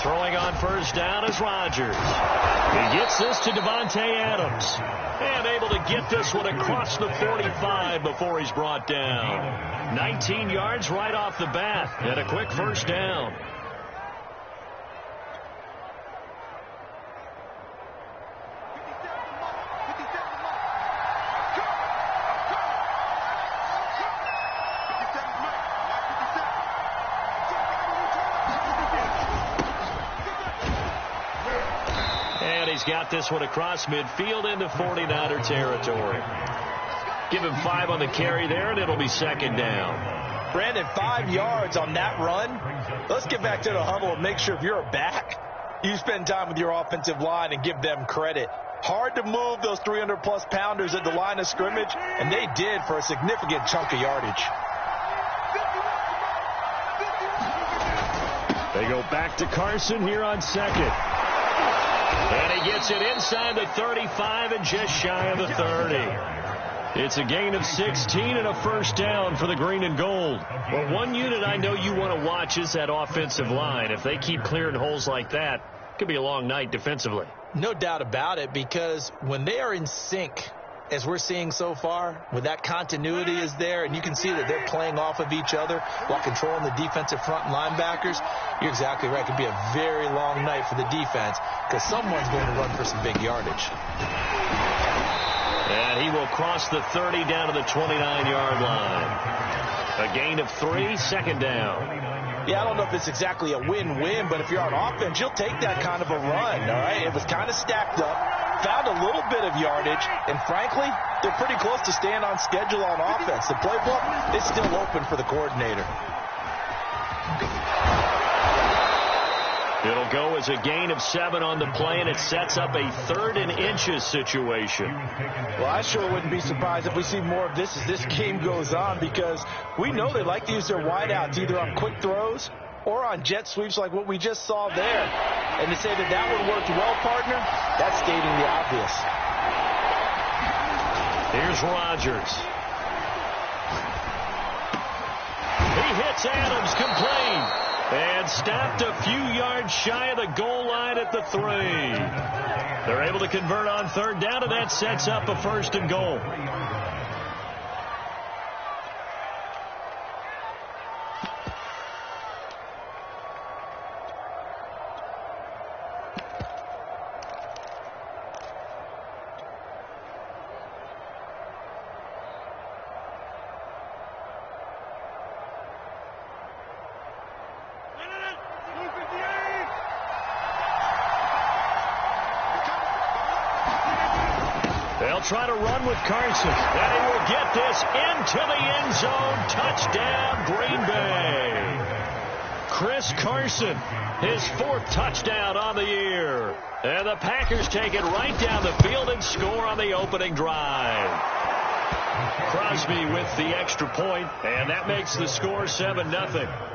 Throwing on first down is Rodgers. He gets this to Davante Adams. And able to get this one across the 45 before he's brought down. 19 yards right off the bat. And a quick first down. He's got this one across midfield into 49er territory. Give him 5 on the carry there, and it'll be second down. Brandon, 5 yards on that run. Let's get back to the huddle and make sure if you're a back, you spend time with your offensive line and give them credit. Hard to move those 300-plus pounders at the line of scrimmage, and they did for a significant chunk of yardage. They go back to Carson here on second. And he gets it inside the 35 and just shy of the 30. It's a gain of 16 and a first down for the green and gold. Well, one unit I know you want to watch is that offensive line. If they keep clearing holes like that, it could be a long night defensively. No doubt about it, because when they are in sync, as we're seeing so far, when that continuity is there and you can see that they're playing off of each other while controlling the defensive front linebackers, you're exactly right. It could be a very long night for the defense because someone's going to run for some big yardage. And he will cross the 30 down to the 29-yard line. A gain of 3, second down. Yeah, I don't know if it's exactly a win-win, but if you're on offense, you'll take that kind of a run, all right? It was kind of stacked up, found a little bit of yardage, and frankly, they're pretty close to staying on schedule on offense. The playbook is still open for the coordinator. It'll go as a gain of 7 on the play, and it sets up a 3rd and inches situation. Well, I sure wouldn't be surprised if we see more of this as this game goes on, because we know they like to use their wideouts either on quick throws or on jet sweeps like what we just saw there. And to say that that one worked well, partner, that's stating the obvious. Here's Rodgers. He hits Adams complete. And stopped a few yards shy of the goal line at the 3. They're able to convert on 3rd down, and that sets up a 1st and goal. They'll try to run with Carson, and he will get this into the end zone. Touchdown, Green Bay. Chris Carson, his 4th touchdown on the year. And the Packers take it right down the field and score on the opening drive. Crosby with the extra point, and that makes the score 7-0.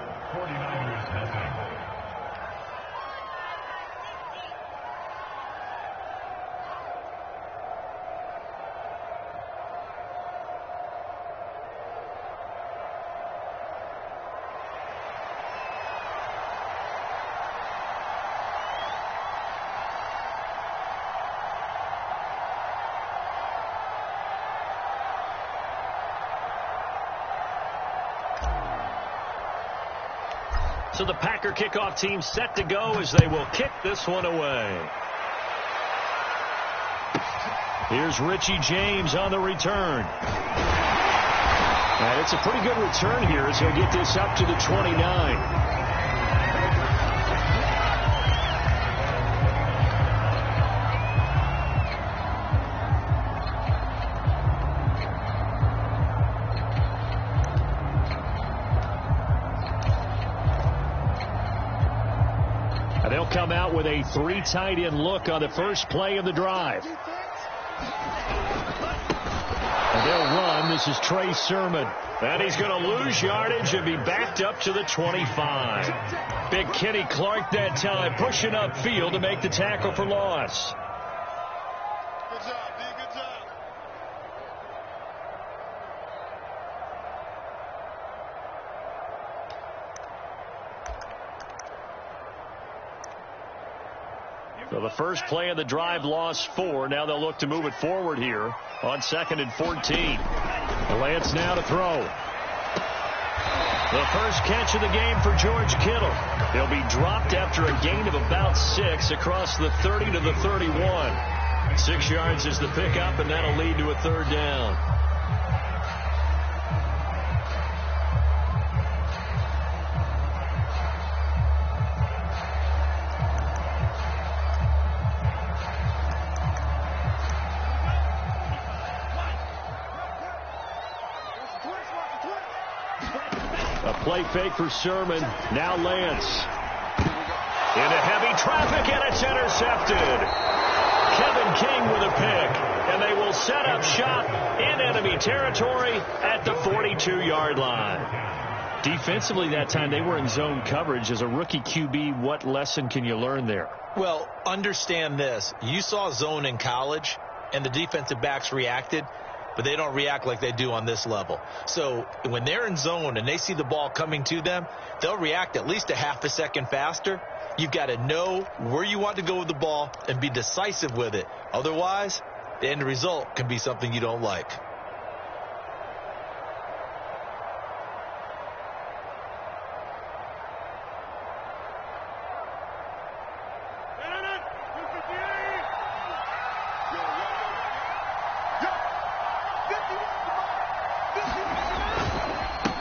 So the Packer kickoff team set to go as they will kick this one away. Here's Richie James on the return. And it's a pretty good return here as he'll get this up to the 29. They'll come out with a 3 tight end look on the first play of the drive. And they'll run. This is Trey Sermon. And he's going to lose yardage and be backed up to the 25. Big Kenny Clark that time pushing upfield to make the tackle for loss. Good job, D. Good job. So the first play of the drive lost 4. Now they'll look to move it forward here on 2nd and 14. Lance now to throw. The first catch of the game for George Kittle. He'll be dropped after a gain of about 6 across the 30 to the 31. 6 yards is the pickup, and that'll lead to a 3rd down. A play fake for Sermon. Now Lance. Into heavy traffic, and it's intercepted. Kevin King with a pick, and they will set up shop in enemy territory at the 42-yard line. Defensively that time, they were in zone coverage. As a rookie QB, what lesson can you learn there? Well, understand this. You saw zone in college, and the defensive backs reacted, but they don't react like they do on this level. So when they're in zone and they see the ball coming to them, they'll react at least a half a second faster. You've got to know where you want to go with the ball and be decisive with it. Otherwise, the end result can be something you don't like.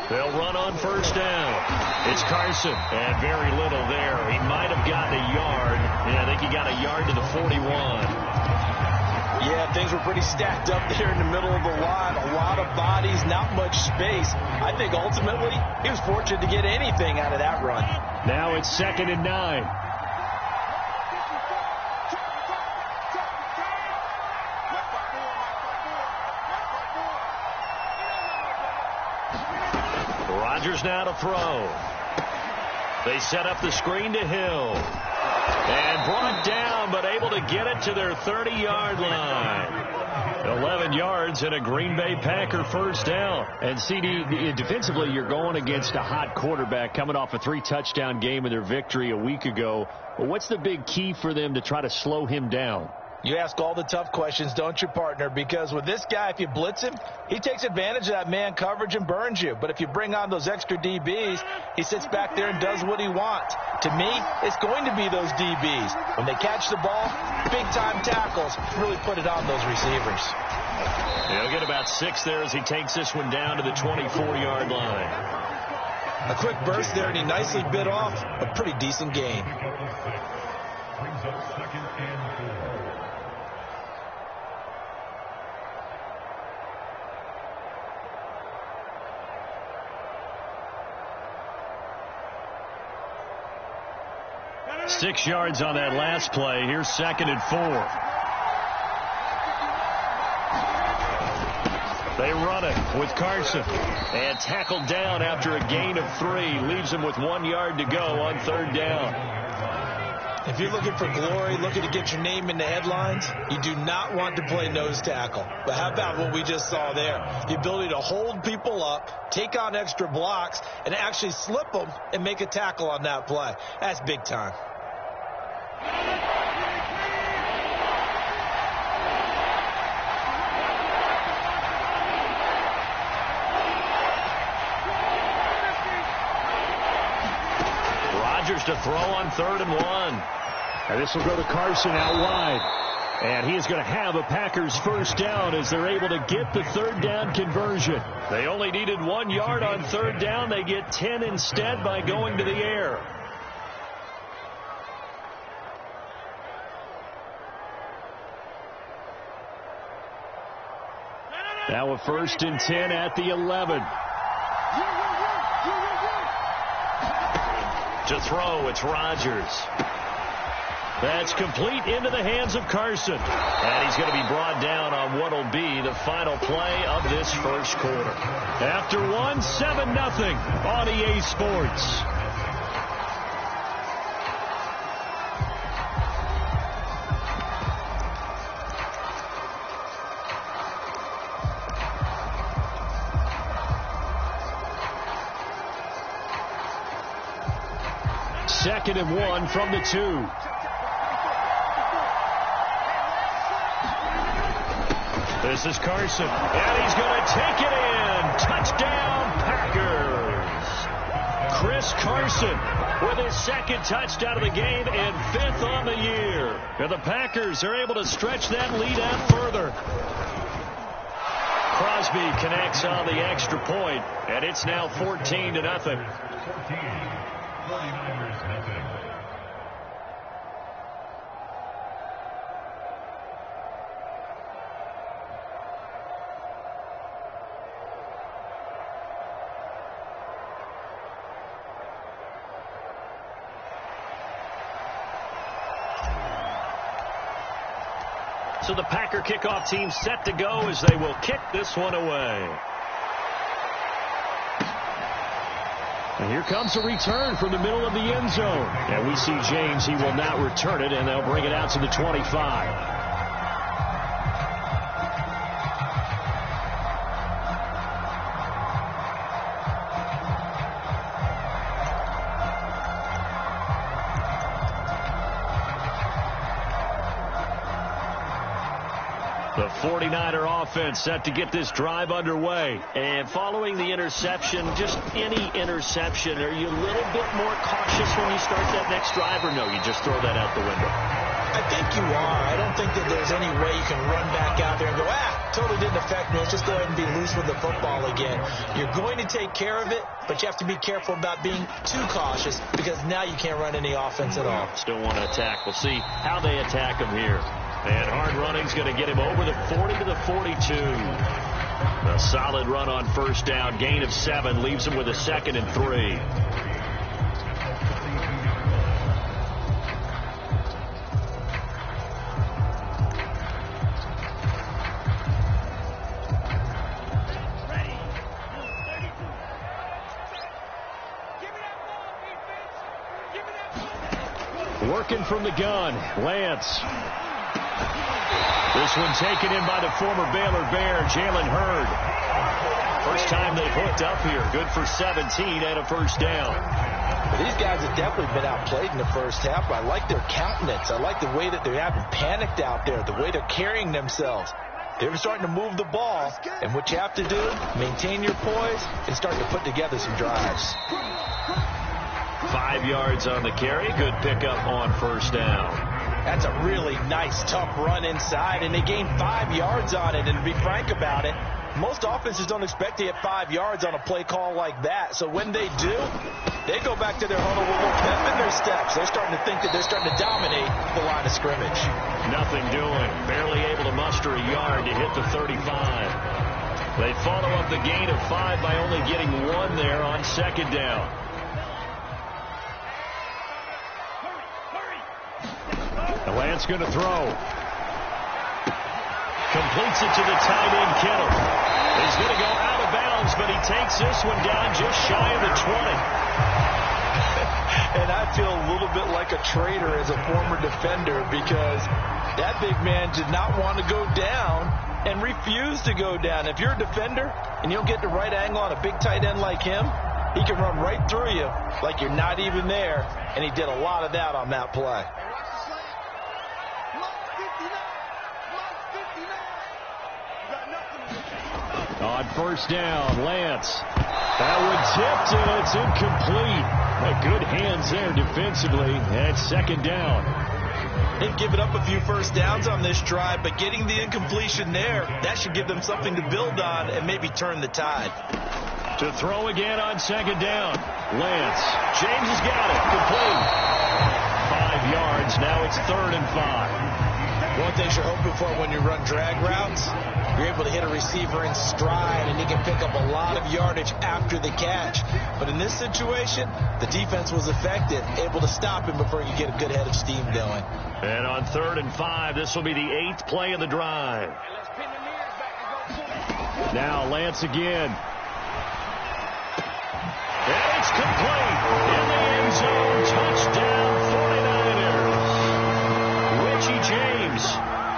They'll run on 1st down. It's Carson, and very little there. He might have gotten a yard. Yeah, I think he got a yard to the 41. Yeah, things were pretty stacked up there in the middle of the line. A lot of bodies, not much space. I think ultimately he was fortunate to get anything out of that run. Now it's 2nd and 9. Rodgers now to throw. They set up the screen to Hill. And brought down, but able to get it to their 30-yard line. 11 yards and a Green Bay Packer 1st down. And CD, defensively, you're going against a hot quarterback coming off a 3-touchdown game in their victory a week ago. Well, what's the big key for them to try to slow him down? You ask all the tough questions, don't you, partner? Because with this guy, if you blitz him, he takes advantage of that man coverage and burns you. But if you bring on those extra DBs, he sits back there and does what he wants. To me, it's going to be those DBs. When they catch the ball, big-time tackles really put it on those receivers. He'll get about 6 there as he takes this one down to the 24-yard line. A quick burst there, and he nicely bit off a pretty decent gain. Six yards on that last play. Here's 2nd and 4. They run it with Carson. And tackled down after a gain of 3. Leaves him with 1 yard to go on 3rd down. If you're looking for glory, looking to get your name in the headlines, you do not want to play nose tackle. But how about what we just saw there? The ability to hold people up, take on extra blocks, and actually slip them and make a tackle on that play. That's big time. Rodgers to throw on 3rd and 1. And this will go to Carson out wide. And he is going to have a Packers 1st down as they're able to get the 3rd down conversion. They only needed 1 yard on 3rd down. They get 10 instead by going to the air. Now a 1st and 10 at the 11. To throw, it's Rodgers. That's complete into the hands of Carson. And he's going to be brought down on what will be the final play of this 1st quarter. After 1, 7-0 on EA Sports. Second and 1 from the 2. This is Carson, and he's going to take it in. Touchdown, Packers. Chris Carson with his second touchdown of the game and 5th on the year. And the Packers are able to stretch that lead out further. Crosby connects on the extra point, and it's now 14-0. 49ers nothing. So the Packer kickoff team set to go as they will kick this one away. And here comes a return from the middle of the end zone. And we see James. He will not return it, and they'll bring it out to the 25. The 49er offense set to get this drive underway. And following the interception, just any interception, are you a little bit more cautious when you start that next drive, or no, you just throw that out the window? I think you are. I don't think that there's any way you can run back out there and go, totally didn't affect me. Let's just go ahead and be loose with the football again. You're going to take care of it, but you have to be careful about being too cautious because now you can't run any offense at all. Still want to attack. We'll see how they attack him here. And hard running's going to get him over the 40 to the 42. A solid run on first down. Gain of 7 leaves him with a 2nd and 3. Working from the gun, Lance. This one taken in by the former Baylor Bear, Jalen Hurd. First time they've hooked up here. Good for 17 and a first down. Well, these guys have definitely been outplayed in the first half. I like their countenance. I like the way that they're having panicked out there, the way they're carrying themselves. They're starting to move the ball, and what you have to do, maintain your poise and start to put together some drives. 5 yards on the carry. Good pickup on first down. That's a really nice, tough run inside, and they gained 5 yards on it. And to be frank about it, most offenses don't expect to get 5 yards on a play call like that. So when they do, they go back to their huddle with more pep in their steps. They're starting to think that they're starting to dominate the line of scrimmage. Nothing doing. Barely able to muster a yard to hit the 35. They follow up the gain of 5 by only getting 1 there on second down. The Lance going to throw. Completes it to the tight end, Kittle. He's going to go out of bounds, but he takes this one down just shy of the 20. And I feel a little bit like a traitor as a former defender because that big man did not want to go down and refused to go down. If you're a defender and you don't get the right angle on a big tight end like him, he can run right through you like you're not even there, and he did a lot of that on that play. On first down, Lance. That one tipped, and it's incomplete. Good hands there defensively at second down. They've given up a few first downs on this drive, but getting the incompletion there, that should give them something to build on and maybe turn the tide. To throw again on second down. Lance. James has got it. Complete. 5 yards. Now it's 3rd and 5. One thing you're hoping for when you run drag routes, you're able to hit a receiver in stride, and he can pick up a lot of yardage after the catch. But in this situation, the defense was effective, able to stop him before you get a good head of steam going. And on 3rd and 5, this will be the 8th play of the drive. Now Lance again. And it's complete. In the end zone, touchdown 49ers. Richie James,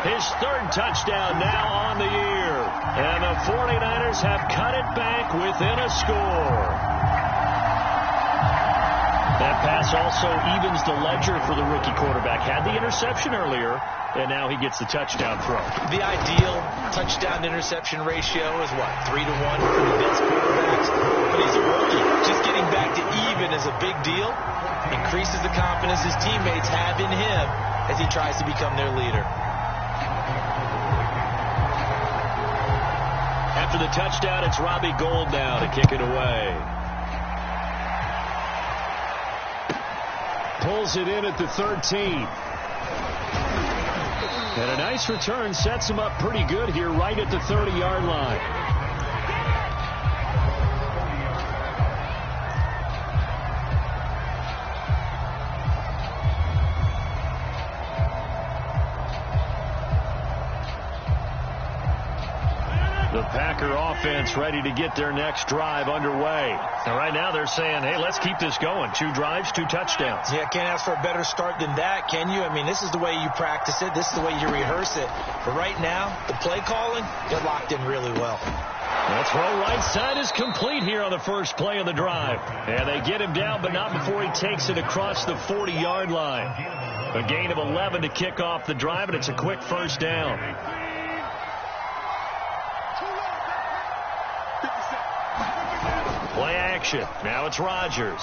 his 3rd touchdown now on the year. And the 49ers have cut it back within a score. That pass also evens the ledger for the rookie quarterback. Had the interception earlier, and now he gets the touchdown throw. The ideal touchdown-interception ratio is, what, 3 to 1 for the best quarterbacks? But he's a rookie. Just getting back to even is a big deal. Increases the confidence his teammates have in him as he tries to become their leader. After the touchdown, it's Robbie Gould now to kick it away. Pulls it in at the 13. And a nice return sets him up pretty good here right at the 30-yard line. The Packer offense ready to get their next drive underway. And right now they're saying, hey, let's keep this going. 2 drives, 2 touchdowns. Yeah, can't ask for a better start than that, can you? I mean, this is the way you practice it. This is the way you rehearse it. But right now, the play calling, they're locked in really well. The throw right side is complete here on the first play of the drive. And they get him down, but not before he takes it across the 40-yard line. A gain of 11 to kick off the drive, and it's a quick first down. Play action. Now it's Rodgers.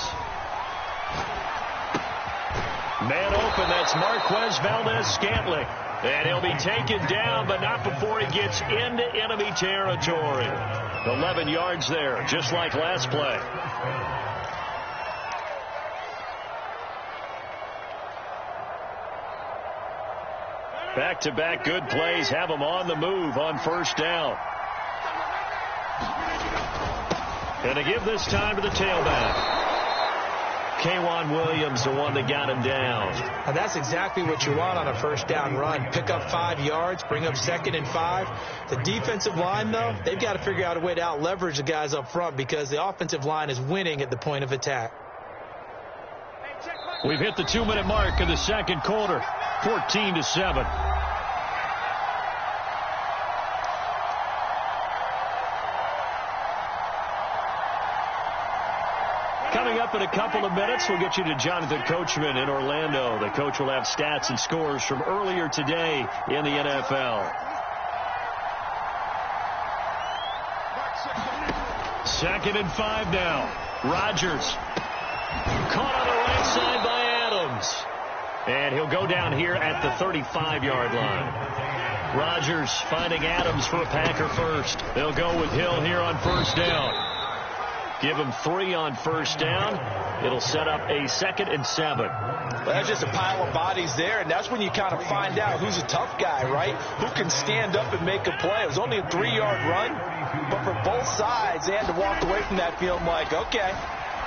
Man open. That's Marquez Valdez-Scantling. And he'll be taken down, but not before he gets into enemy territory. 11 yards there, just like last play. Back-to-back good plays have him on the move on first down. And to give this time to the tailback. K'Wan Williams, the one that got him down. And that's exactly what you want on a first down run. Pick up 5 yards, bring up 2nd and 5. The defensive line, though, they've got to figure out a way to out-leverage the guys up front because the offensive line is winning at the point of attack. We've hit the 2-minute mark of the second quarter, 14-7. Coming up in a couple of minutes, we'll get you to Jonathan Coachman in Orlando. The coach will have stats and scores from earlier today in the NFL. 2nd and 5 now. Rodgers. Caught on the right side by Adams. And he'll go down here at the 35-yard line. Rodgers finding Adams for a Packer first. They'll go with Hill here on first down. Give him 3 on first down. It'll set up a 2nd and 7. Well, that's just a pile of bodies there, and that's when you kind of find out who's a tough guy, right? Who can stand up and make a play. It was only a 3-yard run, but for both sides, they had to walk away from that feeling like, okay,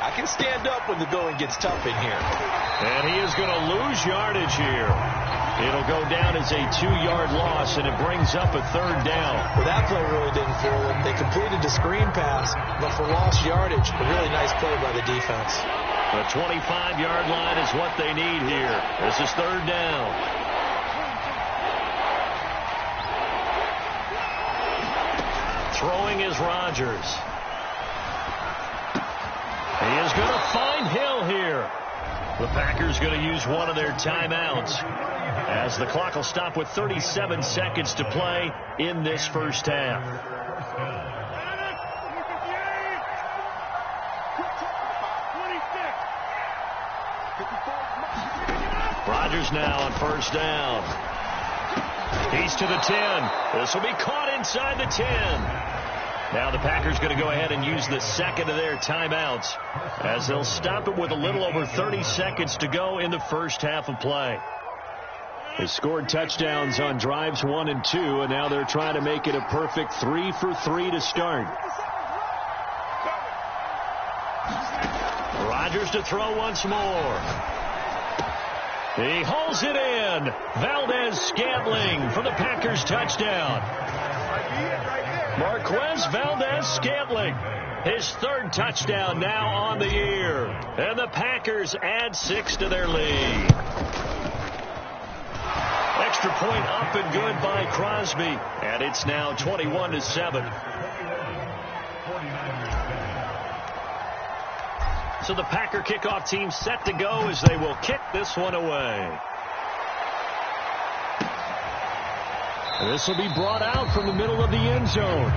I can stand up when the going gets tough in here. And he is going to lose yardage here. It'll go down as a 2-yard loss, and it brings up a 3rd down. Well, that play really didn't fool them. They completed the screen pass, but for lost yardage, a really nice play by the defense. The 25-yard line is what they need here. This is 3rd down. Throwing is Rodgers. He is going to find Hill here. The Packers going to use one of their timeouts as the clock will stop with 37 seconds to play in this first half. Rodgers now on first down. He's to the 10. This will be caught inside the 10. Now the Packers going to go ahead and use the second of their timeouts as they'll stop it with a little over 30 seconds to go in the first half of play. They scored touchdowns on drives 1 and 2, and now they're trying to make it a perfect 3 for 3 to start. Rodgers to throw once more. He hauls it in. Valdez-Scantling for the Packers touchdown. Marquez Valdez-Scantling, his 3rd touchdown now on the year. And the Packers add 6 to their lead. Extra point up and good by Crosby. And it's now 21-7. So the Packer kickoff team set to go as they will kick this one away. This will be brought out from the middle of the end zone.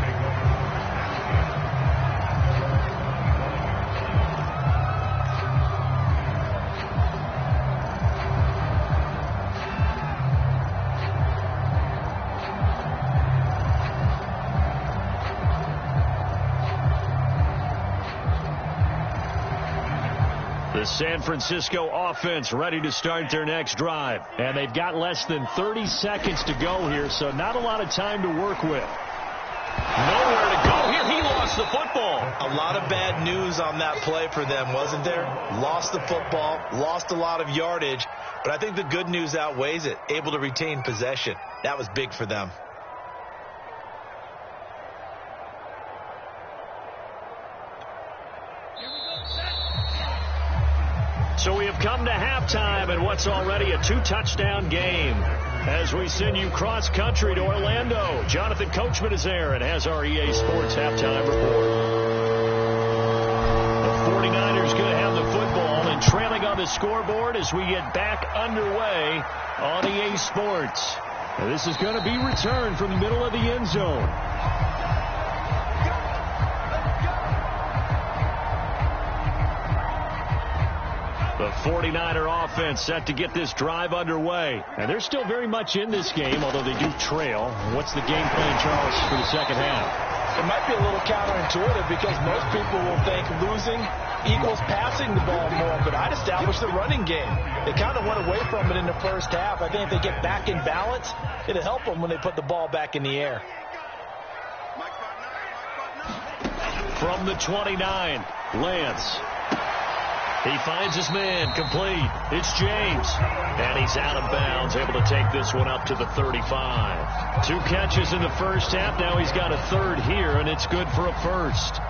The San Francisco offense ready to start their next drive. And they've got less than 30 seconds to go here, so not a lot of time to work with. Nowhere to go here. He lost the football. A lot of bad news on that play for them, wasn't there? Lost the football, lost a lot of yardage, but I think the good news outweighs it. Able to retain possession. That was big for them. So we have come to halftime in what's already a 2-touchdown game. As we send you cross-country to Orlando, Jonathan Coachman is there and has our EA Sports halftime report. The 49ers going to have the football and trailing on the scoreboard as we get back underway on EA Sports. And this is going to be returned from the middle of the end zone. The 49er offense set to get this drive underway. And they're still very much in this game, although they do trail. What's the game plan, Charles, for the second half? It might be a little counterintuitive because most people will think losing equals passing the ball more, but I'd establish the running game. They kind of went away from it in the first half. I think if they get back in balance, it'll help them when they put the ball back in the air. From the 29, Lance. He finds his man, complete. It's James. And he's out of bounds, able to take this one up to the 35. 2 catches in the first half. Now he's got a third here, and it's good for a first.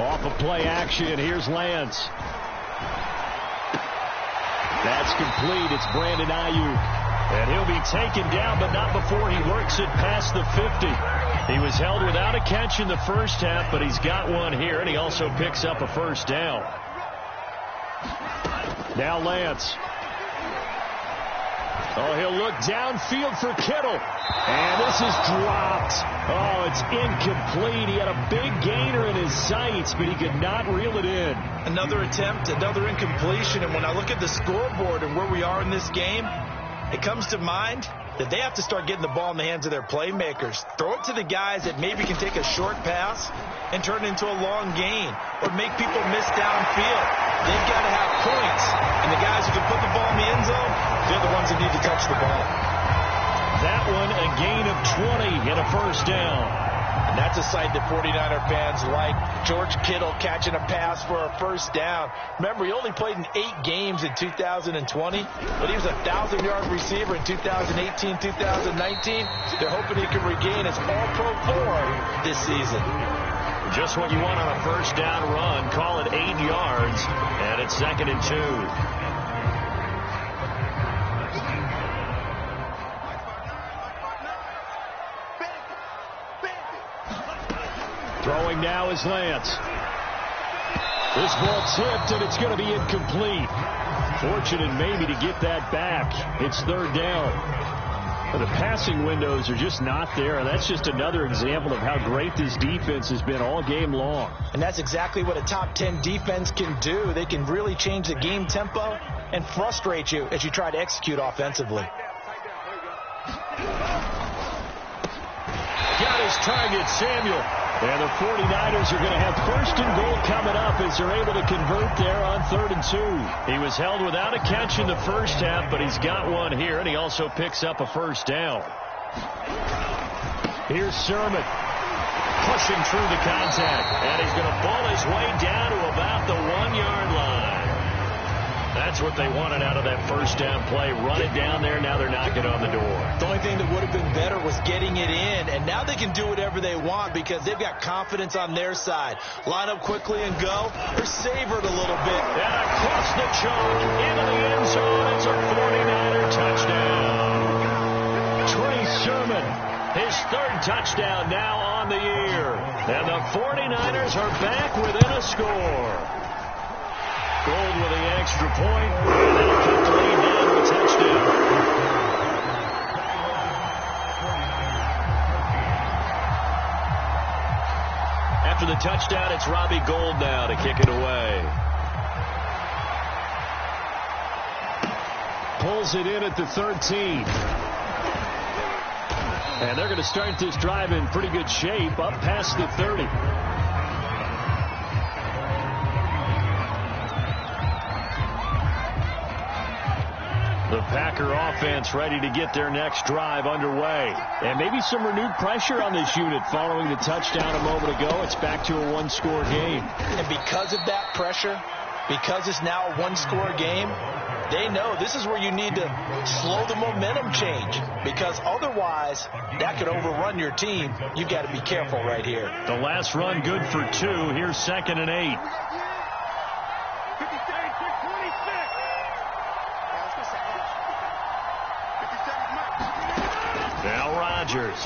Off of play action, here's Lance. That's complete. It's Brandon Ayuk. And he'll be taken down, but not before he works it past the 50. He was held without a catch in the first half, but he's got one here, and he also picks up a first down. Now Lance. Oh, he'll look downfield for Kittle. And this is dropped. Oh, it's incomplete. He had a big gainer in his sights, but he could not reel it in. Another attempt, another incompletion, and when I look at the scoreboard and where we are in this game, it comes to mind that they have to start getting the ball in the hands of their playmakers. Throw it to the guys that maybe can take a short pass and turn it into a long gain or make people miss downfield. They've got to have points. And the guys who can put the ball in the end zone, they're the ones that need to touch the ball. That one, a gain of 20 and a first down. And that's a sight that 49er fans like. George Kittle catching a pass for a first down. Remember, he only played in 8 games in 2020, but he was a 1,000-yard receiver in 2018, 2019. They're hoping he can regain his all-pro form this season. Just what you want on a first down run. Call it 8 yards, and it's 2nd and 2. Throwing now is Lance. This ball tipped, and it's going to be incomplete. Fortunate maybe to get that back. It's 3rd down. But the passing windows are just not there, and that's just another example of how great this defense has been all game long. And that's exactly what a top 10 defense can do. They can really change the game tempo and frustrate you as you try to execute offensively. Got his target, Samuel. And the 49ers are going to have 1st and goal coming up as they're able to convert there on 3rd and 2. He was held without a catch in the first half, but he's got one here, and he also picks up a first down. Here's Sermon pushing through the contact, and he's going to ball his way down to about the 1-yard line. That's what they wanted out of that first down play. Run it down there. Now they're knocking on the door. The only thing that would have been better was getting it in, and now they can do whatever they want because they've got confidence on their side. Line up quickly and go, or savor it a little bit. And across the choke, into the end zone. It's a 49er touchdown. Trey Sermon His third touchdown now on the year. And the 49ers are back within a score. Gold with the extra point. And they'll cut the lead down to a touchdown. After the touchdown, it's Robbie Gould now to kick it away. Pulls it in at the 13. And they're going to start this drive in pretty good shape, up past the 30. The Packer offense ready to get their next drive underway. And maybe some renewed pressure on this unit following the touchdown a moment ago. It's back to a one-score game. And because of that pressure, because it's now a one-score game, they know this is where you need to slow the momentum change, because otherwise that could overrun your team. You've got to be careful right here. The last run good for 2. Here's 2nd and 8. Now Rodgers.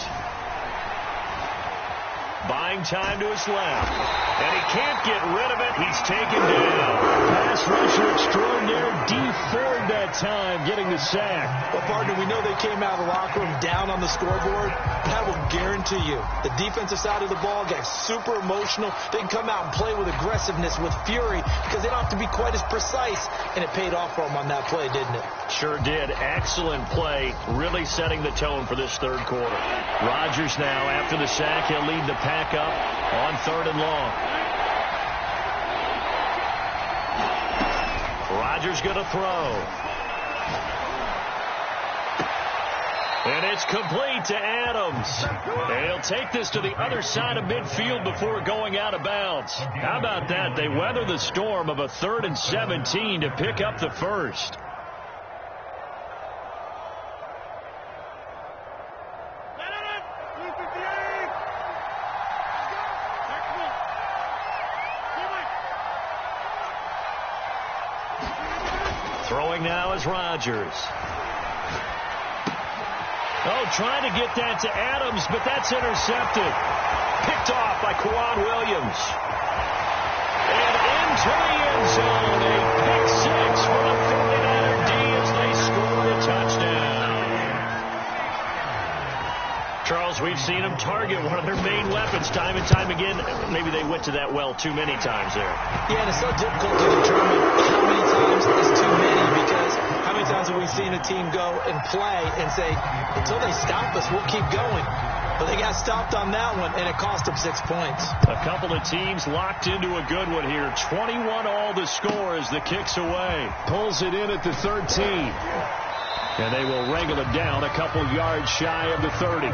Buying time to his left. And he can't get rid of it. He's taken down. Pass rusher extraordinaire. D Ford that time getting the sack. Well, partner, we know they came out of the locker room down on the scoreboard. That will guarantee you the defensive side of the ball got super emotional. They can come out and play with aggressiveness, with fury, because they don't have to be quite as precise. And it paid off for them on that play, didn't it? Sure did. Excellent play. Really setting the tone for this third quarter. Rodgers now, after the sack, he'll lead the pack up on 3rd and long. Rodgers going to throw. And it's complete to Adams. And he'll take this to the other side of midfield before going out of bounds. How about that? They weather the storm of a 3rd and 17 to pick up the first. Throwing now is Rodgers. Oh, trying to get that to Adams, but that's intercepted. Picked off by Kwan Williams. And into the end zone, a pick 6 for the 49er D as they score a touchdown. Charles, we've seen them target one of their main weapons time and time again. Maybe they went to that well too many times there. Yeah, and it's so difficult to determine how many times is too many, because how many times have we seen a team go and play and say, until they stop us, we'll keep going. But they got stopped on that one, and it cost them 6 points. A couple of teams locked into a good one here. 21 all the score as the kick's away. Pulls it in at the 13. And they will wrangle it down a couple yards shy of the 30.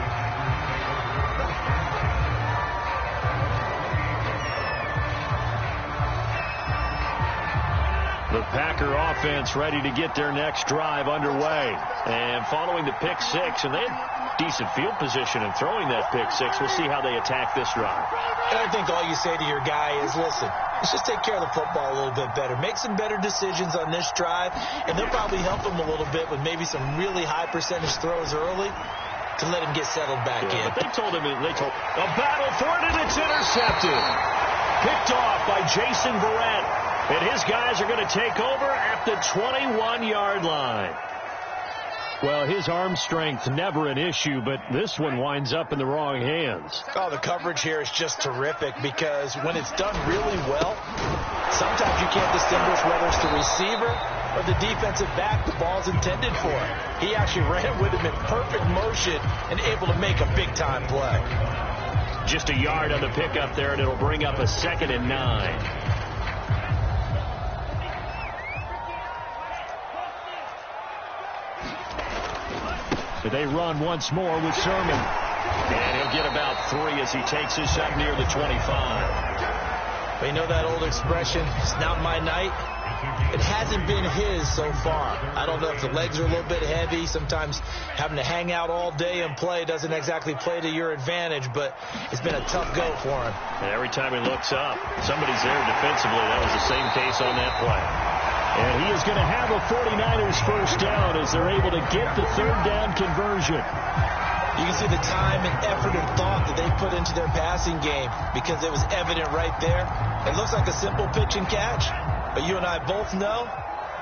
The Packer offense ready to get their next drive underway. And following the pick 6, and they had decent field position in throwing that pick 6. We'll see how they attack this drive. And I think all you say to your guy is, listen, let's just take care of the football a little bit better. Make some better decisions on this drive, and they'll probably help him a little bit with maybe some really high percentage throws early to let him get settled back in. But they told him, a battle for it, and it's intercepted. Picked off by Jason Verrett. And his guys are going to take over at the 21-yard line. Well, his arm strength never an issue, but this one winds up in the wrong hands. Oh, the coverage here is just terrific, because when it's done really well, sometimes you can't distinguish whether it's the receiver or the defensive back the ball's intended for. He actually ran with him in perfect motion and able to make a big-time play. Just a yard on the pickup there, and it'll bring up a 2nd and 9. They run once more with Sermon. And he'll get about 3 as he takes this up near the 25. But you know that old expression, it's not my night? It hasn't been his so far. I don't know if the legs are a little bit heavy. Sometimes having to hang out all day and play doesn't exactly play to your advantage, but it's been a tough go for him. And every time he looks up, somebody's there defensively. That was the same case on that play. And he is going to have a 49ers first down as they're able to get the 3rd down conversion. You can see the time and effort and thought that they put into their passing game because it was evident right there. It looks like a simple pitch and catch, but you and I both know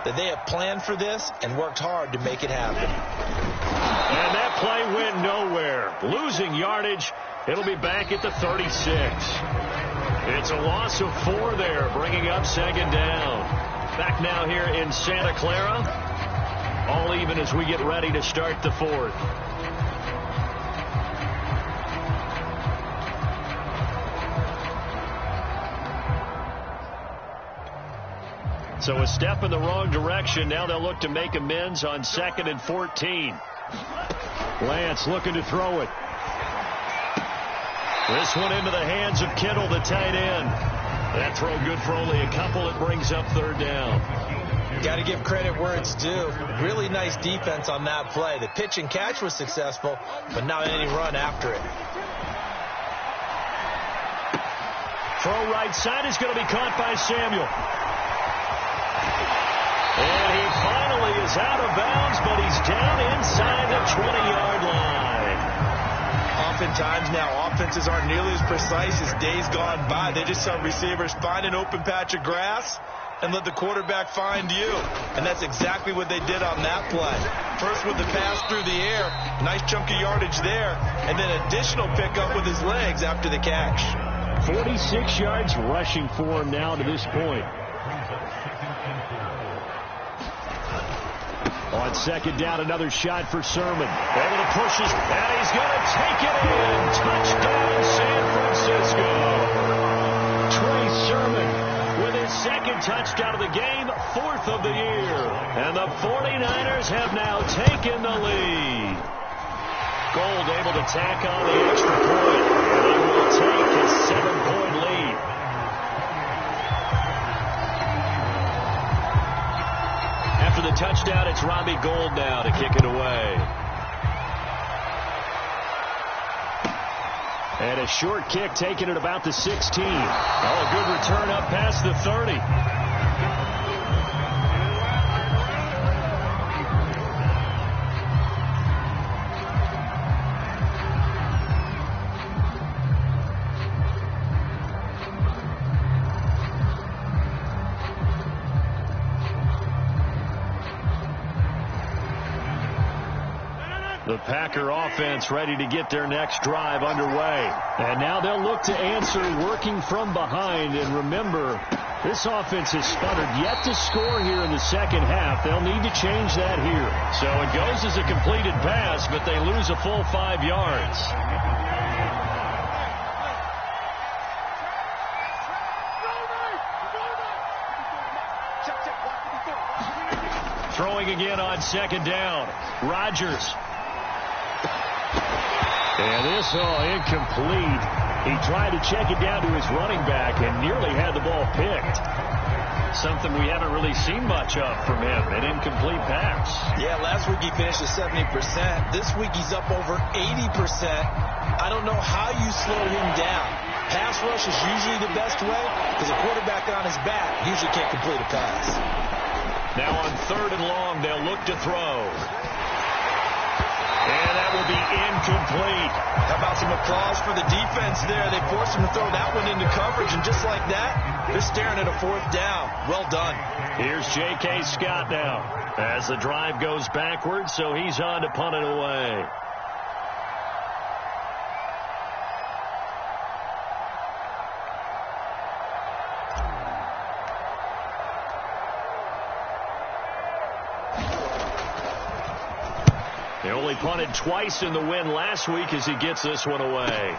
that they have planned for this and worked hard to make it happen. And that play went nowhere. Losing yardage. It'll be back at the 36. It's a loss of 4 there, bringing up second down. Back now here in Santa Clara. All even as we get ready to start the fourth. So a step in the wrong direction. Now they'll look to make amends on 2nd and 14. Lance looking to throw it. This one into the hands of Kittle, the tight end. That throw good for only a couple. It brings up 3rd down. Got to give credit where it's due. Really nice defense on that play. The pitch and catch was successful, but not any run after it. Throw right side is going to be caught by Samuel. And he finally is out of bounds, but he's down inside the 20-yard line. Oftentimes now, offenses aren't nearly as precise as days gone by. They just have receivers find an open patch of grass and let the quarterback find you. And that's exactly what they did on that play. First with the pass through the air, nice chunk of yardage there, and then additional pickup with his legs after the catch. 46 yards rushing for him now to this point. On 2nd down, another shot for Sermon. Able to push his, and he's going to take it in. Touchdown, San Francisco. Trey Sermon with his 2nd touchdown of the game, 4th of the year. And the 49ers have now taken the lead. Gold able to tack on the extra point. And he will take his 7-point lead. After the touchdown, it's Robbie Gould now to kick it away. And a short kick taken at about the 16. Oh, a good return up past the 30. The Packer offense ready to get their next drive underway. And now they'll look to answer working from behind. And remember, this offense has sputtered yet to score here in the 2nd half. They'll need to change that here. So it goes as a completed pass, but they lose a full 5 yards. Throwing again on 2nd down. Rodgers. And this, incomplete. He tried to check it down to his running back and nearly had the ball picked. Something we haven't really seen much of from him, an incomplete pass. Yeah, last week he finished at 70%. This week he's up over 80%. I don't know how you slow him down. Pass rush is usually the best way because a quarterback on his back usually can't complete a pass. Now on 3rd and long, they'll look to throw. And that will be incomplete. How about some applause for the defense there? They forced him to throw that one into coverage, and just like that, they're staring at a 4th down. Well done. Here's J.K. Scott now as the drive goes backwards, so he's on to punt it away. They only punted twice in the win last week as he gets this one away.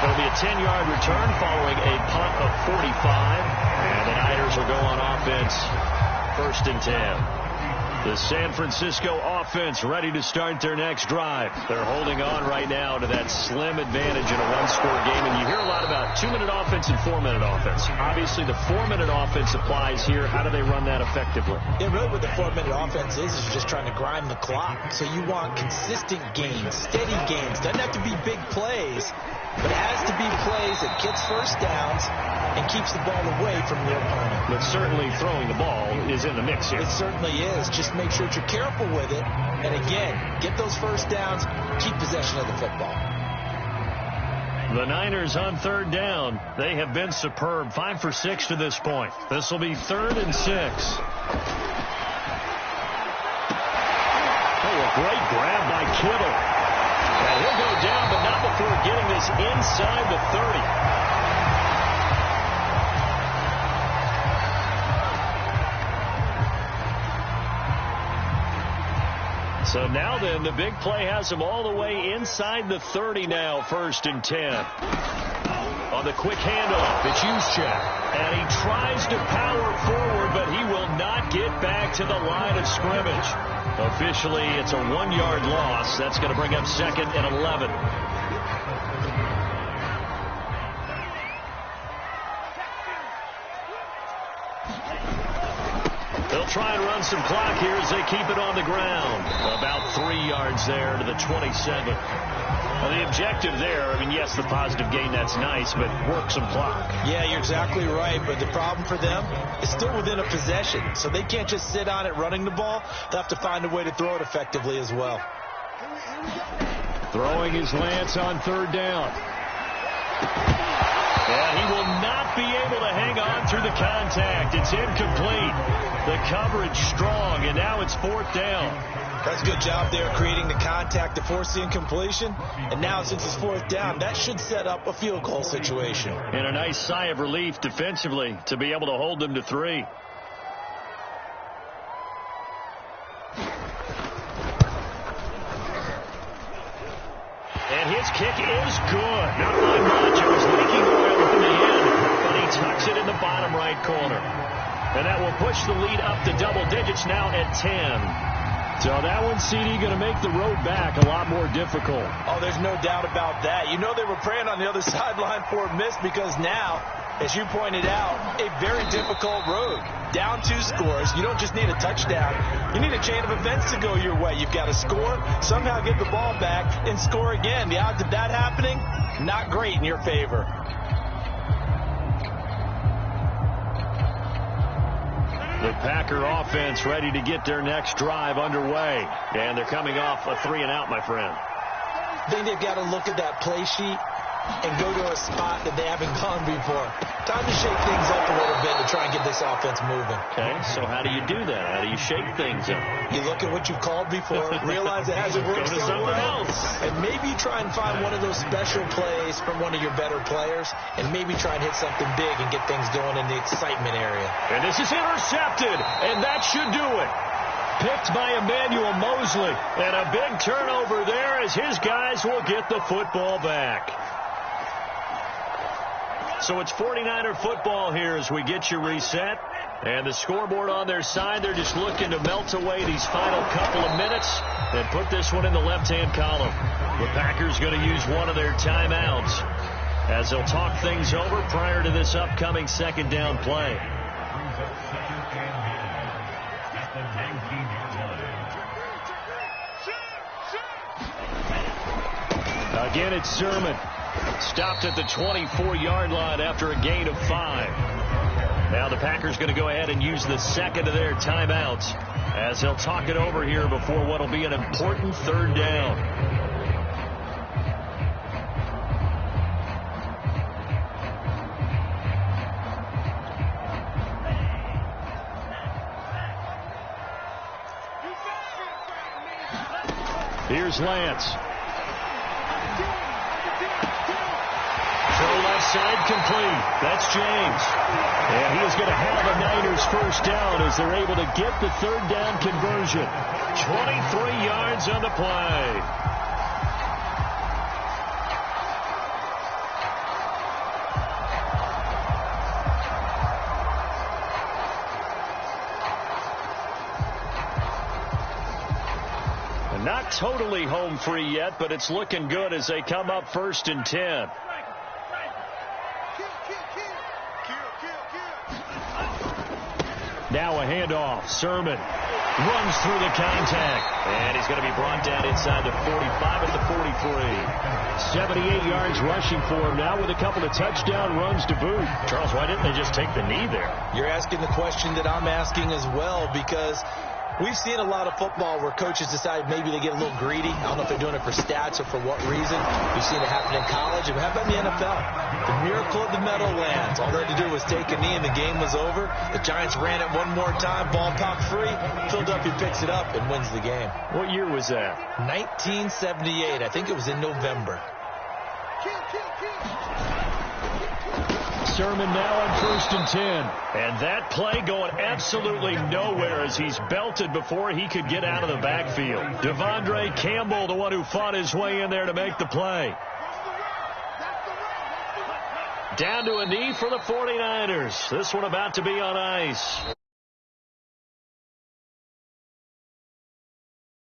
It'll be a 10-yard return following a punt of 45. And the Niners will go on offense 1st and 10. The San Francisco offense ready to start their next drive. They're holding on right now to that slim advantage in a one-score game. And you hear a lot about 2-minute offense and 4-minute offense. Obviously, the 4-minute offense applies here. How do they run that effectively? Yeah, really what the 4-minute offense is you're just trying to grind the clock. So you want consistent gains, steady gains. Doesn't have to be big plays, but it has to be plays that gets first downs and keeps the ball away from your opponent. But certainly throwing the ball is in the mix here. It certainly is. Just Just make sure that you're careful with it. And again, get those first downs, keep possession of the football. The Niners on third down. They have been superb. 5 for 6 to this point. This will be 3rd and 6. Oh, a great grab by Kittle. And he'll go down, but not before getting this inside the 30. So now then, the big play has him all the way inside the 30 now, 1st and 10. On the quick handoff, it's Juszczyk. And he tries to power forward, but he will not get back to the line of scrimmage. Officially, it's a 1-yard loss. That's going to bring up 2nd and 11. They'll try and run some clock here as they keep it on the ground. About 3 yards there to the 27. Well, the objective there, I mean, yes, the positive gain, that's nice, but work some clock. Yeah, you're exactly right, but the problem for them is still within a possession, so they can't just sit on it running the ball. They'll have to find a way to throw it effectively as well. Throwing his Lance on 3rd down. And he will not be able to hang on through the contact. It's incomplete. The coverage strong, and now it's 4th down. That's a good job there creating the contact to force the incompletion. And now since it's 4th down, that should set up a field goal situation. And a nice sigh of relief defensively to be able to hold them to 3. And his kick is good. Not by much. It was leaking oil in the end, but he tucks it in the bottom right corner. And that will push the lead up to double digits now at 10. So that one, CD, going to make the road back a lot more difficult. Oh, there's no doubt about that. You know they were praying on the other sideline for a miss because now, as you pointed out, a very difficult road. Down 2 scores. You don't just need a touchdown. You need a chain of events to go your way. You've got to score, somehow get the ball back, and score again. The odds of that happening, not great in your favor. The Packer offense ready to get their next drive underway. And they're coming off a 3-and-out, my friend. I think they've got to look at that play sheet and go to a spot that they haven't gone before. Time to shake things up a little bit to try and get this offense moving. Okay, so how do you do that? How do you shake things up? You look at what you've called before, realize it hasn't worked so well, and maybe try and find one of those special plays from one of your better players, and maybe try and hit something big and get things going in the excitement area. And this is intercepted, and that should do it. Picked by Emmanuel Mosley, and a big turnover there as his guys will get the football back. So it's 49er football here as we get you reset. And the scoreboard on their side, they're just looking to melt away these final couple of minutes and put this one in the left-hand column. The Packers going to use one of their timeouts as they'll talk things over prior to this upcoming 2nd down play. Again, it's Sermon. Stopped at the 24-yard line after a gain of 5. Now the Packers going to go ahead and use the 2nd of their timeouts as they'll talk it over here before what will be an important 3rd down. Here's Lance. Side complete. That's James. And he is going to have a Niners 1st down as they're able to get the 3rd down conversion. 23 yards on the play. And not totally home free yet, but it's looking good as they come up 1st and 10. Now a handoff. Sermon runs through the contact. And he's going to be brought down inside the 45 at the 43. 78 yards rushing for him now with a couple of touchdown runs to boot. Charles, why didn't they just take the knee there? You're asking the question that I'm asking as well, because We've seen a lot of football where coaches decide maybe they get a little greedy. I don't know if they're doing it for stats or for what reason. We've seen it happen in college. It happened in the NFL. The miracle of the Meadowlands. All they had to do was take a knee and the game was over. The Giants ran it one more time. Ball popped free. Philadelphia picks it up and wins the game. What year was that? 1978. I think it was in November. Sermon now on 1st and 10. And that play going absolutely nowhere as he's belted before he could get out of the backfield. Devondre Campbell, the one who fought his way in there to make the play. Down to a knee for the 49ers. This one about to be on ice.